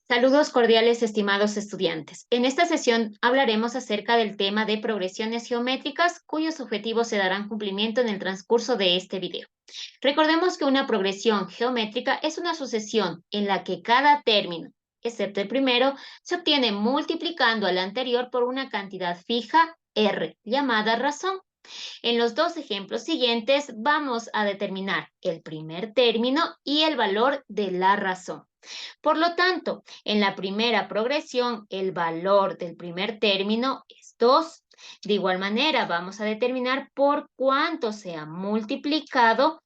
Saludos cordiales, estimados estudiantes. En esta sesión hablaremos acerca del tema de progresiones geométricas, cuyos objetivos se darán cumplimiento en el transcurso de este video. Recordemos que una progresión geométrica es una sucesión en la que cada término, excepto el primero, se obtiene multiplicando al anterior por una cantidad fija, R, llamada razón. En los dos ejemplos siguientes vamos a determinar el primer término y el valor de la razón. Por lo tanto, en la primera progresión, el valor del primer término es 2. De igual manera, vamos a determinar por cuánto se ha multiplicado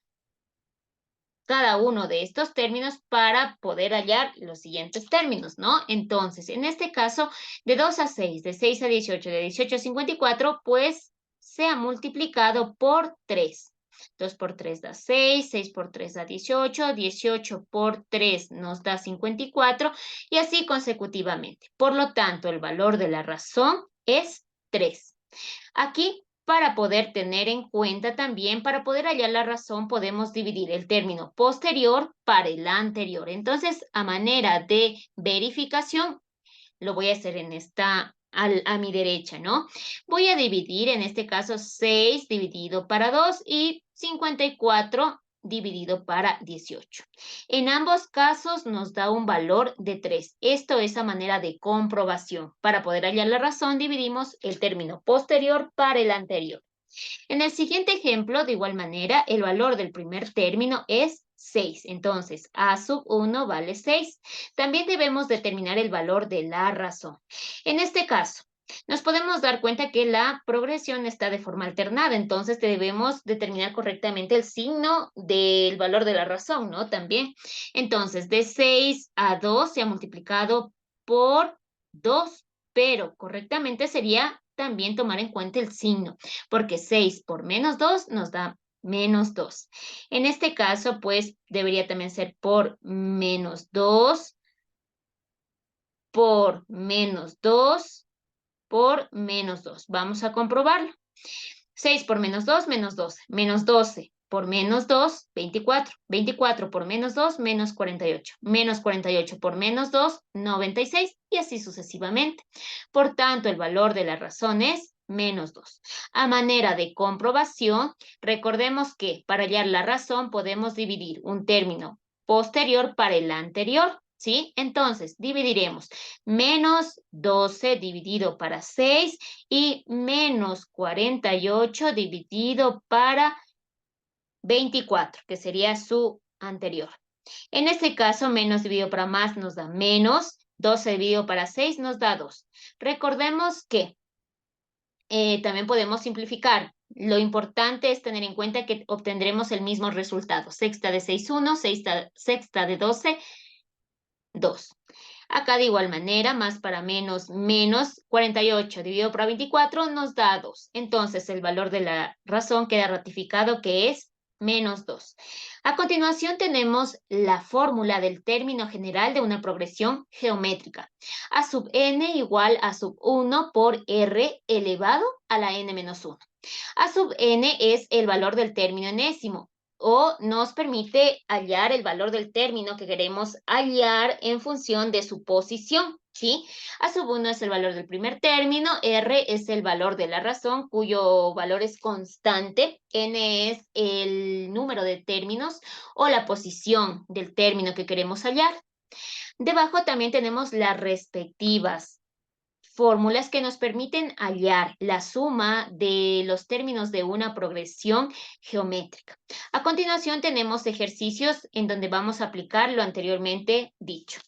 cada uno de estos términos para poder hallar los siguientes términos, ¿no? Entonces, en este caso, de 2 a 6, de 6 a 18, de 18 a 54, pues se ha multiplicado por 3. 2 por 3 da 6, 6 por 3 da 18, 18 por 3 nos da 54 y así consecutivamente. Por lo tanto, el valor de la razón es 3. Aquí, para poder tener en cuenta también, para poder hallar la razón, podemos dividir el término posterior para el anterior. Entonces, a manera de verificación, lo voy a hacer en a mi derecha, ¿no? Voy a dividir, en este caso, 6 dividido para 2 y 54 dividido para 18. En ambos casos nos da un valor de 3. Esto es a manera de comprobación. Para poder hallar la razón, dividimos el término posterior para el anterior. En el siguiente ejemplo, de igual manera, el valor del primer término es 6. Entonces, A sub 1 vale 6. También debemos determinar el valor de la razón. En este caso, nos podemos dar cuenta que la progresión está de forma alternada, entonces debemos determinar correctamente el signo del valor de la razón, ¿no? También. Entonces, de 6 a 2 se ha multiplicado por 2, pero correctamente sería también tomar en cuenta el signo porque 6 por menos 2 nos da menos 2. En este caso, pues, debería también ser por menos 2, por menos 2, por menos 2. Vamos a comprobarlo. 6 por menos 2, menos 12. Menos 12 por menos 2, 24. 24 por menos 2, menos 48. Menos 48 por menos 2, 96. Y así sucesivamente. Por tanto, el valor de la razón es menos 2. A manera de comprobación, recordemos que para hallar la razón podemos dividir un término posterior para el anterior. ¿Sí? Entonces, dividiremos menos 12 dividido para 6 y menos 48 dividido para 24, que sería su anterior. En este caso, menos dividido para más nos da menos, 12 dividido para 6 nos da 2. Recordemos que también podemos simplificar. Lo importante es tener en cuenta que obtendremos el mismo resultado. Sexta de 6, 1, sexta de 12, 2. Acá de igual manera, más para menos, menos 48 dividido por 24 nos da 2. Entonces, el valor de la razón queda ratificado que es menos 2. A continuación tenemos la fórmula del término general de una progresión geométrica. A sub n igual a sub 1 por r elevado a la n menos 1. A sub n es el valor del término enésimo o nos permite hallar el valor del término que queremos hallar en función de su posición, ¿sí? A sub 1 es el valor del primer término, R es el valor de la razón, cuyo valor es constante, N es el número de términos o la posición del término que queremos hallar. Debajo también tenemos las respectivas fórmulas que nos permiten hallar la suma de los términos de una progresión geométrica. A continuación tenemos ejercicios en donde vamos a aplicar lo anteriormente dicho.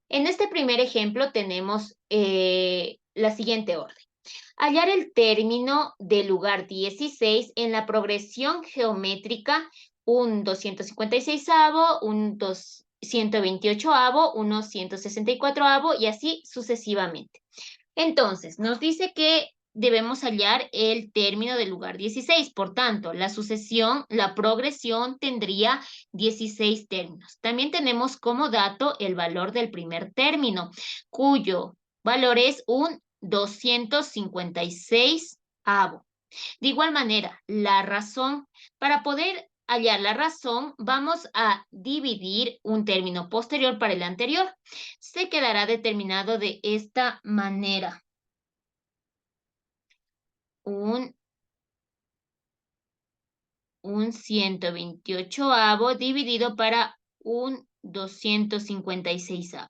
En este primer ejemplo tenemos la siguiente orden. Hallar el término del lugar 16 en la progresión geométrica, un 256avo, un 128avo, un 164avo y así sucesivamente. Entonces, nos dice que debemos hallar el término del lugar 16. Por tanto, la sucesión, la progresión tendría 16 términos. También tenemos como dato el valor del primer término, cuyo valor es un 256avo. De igual manera, la razón para poder hallar la razón, vamos a dividir un término posterior para el anterior. Se quedará determinado de esta manera. Un 128avo dividido para un 256avo.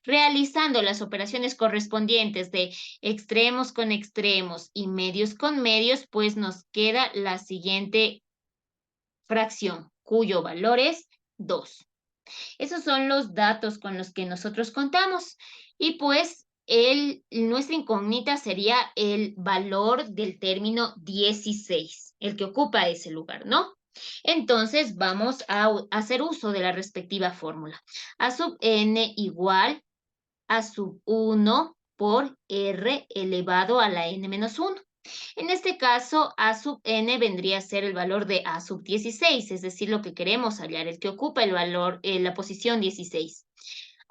Realizando las operaciones correspondientes de extremos con extremos y medios con medios, pues nos queda la siguiente fracción, cuyo valor es 2. Esos son los datos con los que nosotros contamos. Y pues nuestra incógnita sería el valor del término 16, el que ocupa ese lugar, ¿no? Entonces vamos a hacer uso de la respectiva fórmula. A sub n igual a sub 1 por r elevado a la n menos 1. En este caso, a sub n vendría a ser el valor de a sub 16, es decir, lo que queremos hallar, el que ocupa el valor, la posición 16.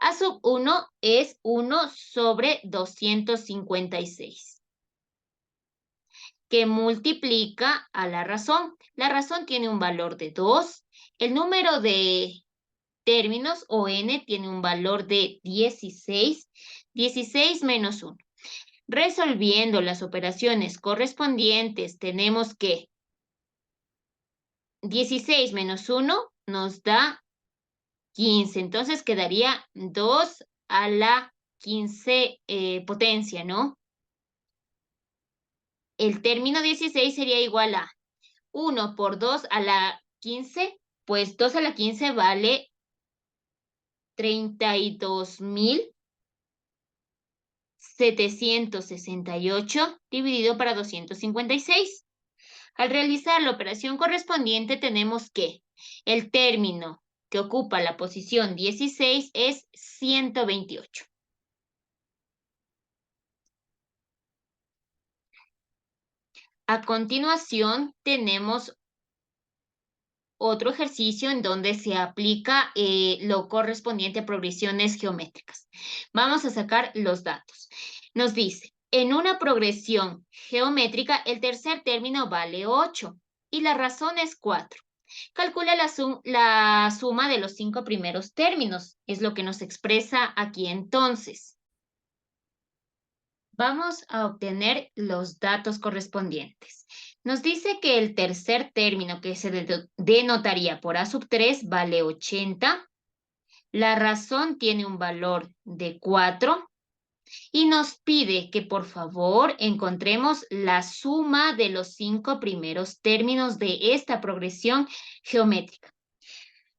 A sub 1 es 1 sobre 256, que multiplica a la razón. La razón tiene un valor de 2. El número de términos, o n, tiene un valor de 16. 16 menos 1. Resolviendo las operaciones correspondientes, tenemos que 16 menos 1 nos da 15. Entonces quedaría 2 a la 15 potencia, ¿no? El término 16 sería igual a 1 por 2 a la 15, pues 2 a la 15 vale 32.768 dividido para 256. Al realizar la operación correspondiente tenemos que el término que ocupa la posición 16 es 128. A continuación tenemos otro ejercicio en donde se aplica lo correspondiente a progresiones geométricas. Vamos a sacar los datos. Nos dice, en una progresión geométrica, el tercer término vale 8 y la razón es 4. Calcula la suma de los 5 primeros términos. Es lo que nos expresa aquí entonces. Vamos a obtener los datos correspondientes. Nos dice que el tercer término, que se denotaría por a sub 3, vale 80. La razón tiene un valor de 4. Y nos pide que por favor encontremos la suma de los 5 primeros términos de esta progresión geométrica.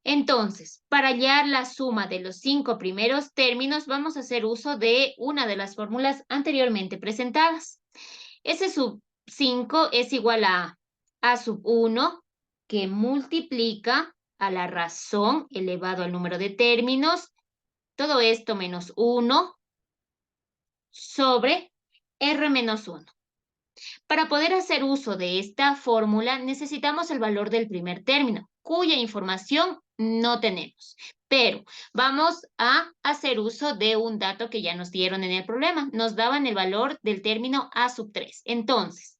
Entonces, para hallar la suma de los 5 primeros términos, vamos a hacer uso de una de las fórmulas anteriormente presentadas. S sub 5 es igual a sub 1, que multiplica a la razón elevado al número de términos, todo esto menos 1 sobre R menos 1. Para poder hacer uso de esta fórmula necesitamos el valor del primer término, cuya información no tenemos. Pero vamos a hacer uso de un dato que ya nos dieron en el problema. Nos daban el valor del término a sub 3. Entonces,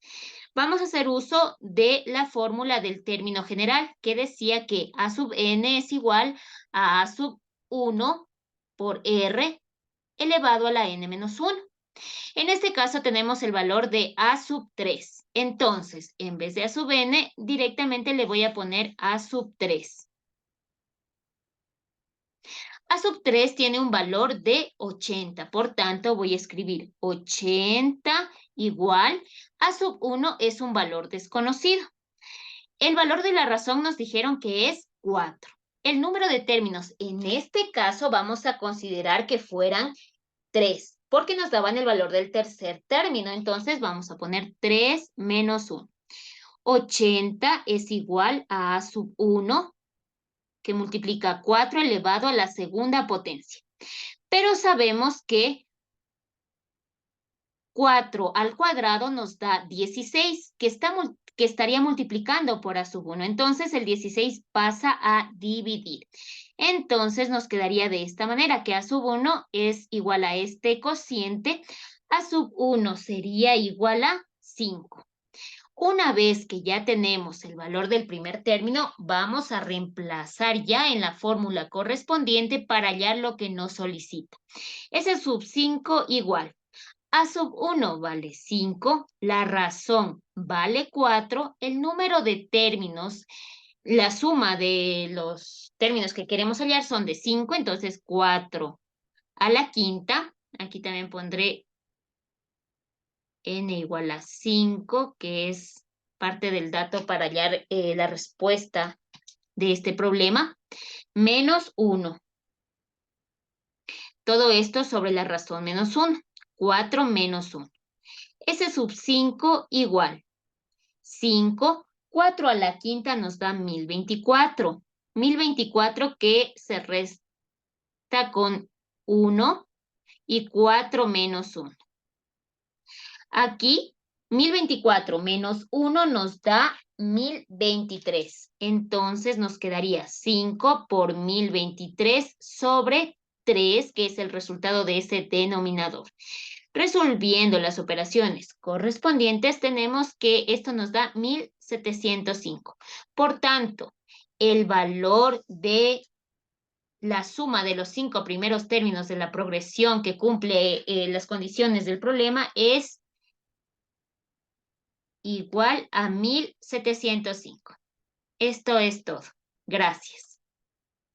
vamos a hacer uso de la fórmula del término general, que decía que a sub n es igual a sub 1 por r elevado a la n menos 1. En este caso tenemos el valor de a sub 3. Entonces, en vez de a sub n, directamente le voy a poner a sub 3. A sub 3 tiene un valor de 80. Por tanto, voy a escribir 80 igual. A sub 1 es un valor desconocido. El valor de la razón nos dijeron que es 4. El número de términos, en este caso, vamos a considerar que fueran 3, porque nos daban el valor del tercer término. Entonces vamos a poner 3 menos 1. 80 es igual a sub 1, que multiplica 4 elevado a la segunda potencia. Pero sabemos que 4 al cuadrado nos da 16, que estaría multiplicando por a sub 1. Entonces el 16 pasa a dividir. Entonces nos quedaría de esta manera, que a sub 1 es igual a este cociente. A sub 1 sería igual a 5. Una vez que ya tenemos el valor del primer término, vamos a reemplazar ya en la fórmula correspondiente para hallar lo que nos solicita. S sub 5 igual. A sub 1 vale 5, la razón vale 4, el número de términos, la suma de los términos que queremos hallar son de 5, entonces 4 a la quinta, aquí también pondré n igual a 5, que es parte del dato para hallar la respuesta de este problema, menos 1. Todo esto sobre la razón menos 1. 4 menos 1. S sub 5 igual 5. 4 a la quinta nos da 1024. 1024 que se resta con 1 y 4 menos 1. Aquí, 1024 menos 1 nos da 1023. Entonces nos quedaría 5 por 1023 sobre 3, que es el resultado de ese denominador. Resolviendo las operaciones correspondientes, tenemos que esto nos da 1705. Por tanto, el valor de la suma de los 5 primeros términos de la progresión que cumple las condiciones del problema es igual a 1705. Esto es todo. Gracias.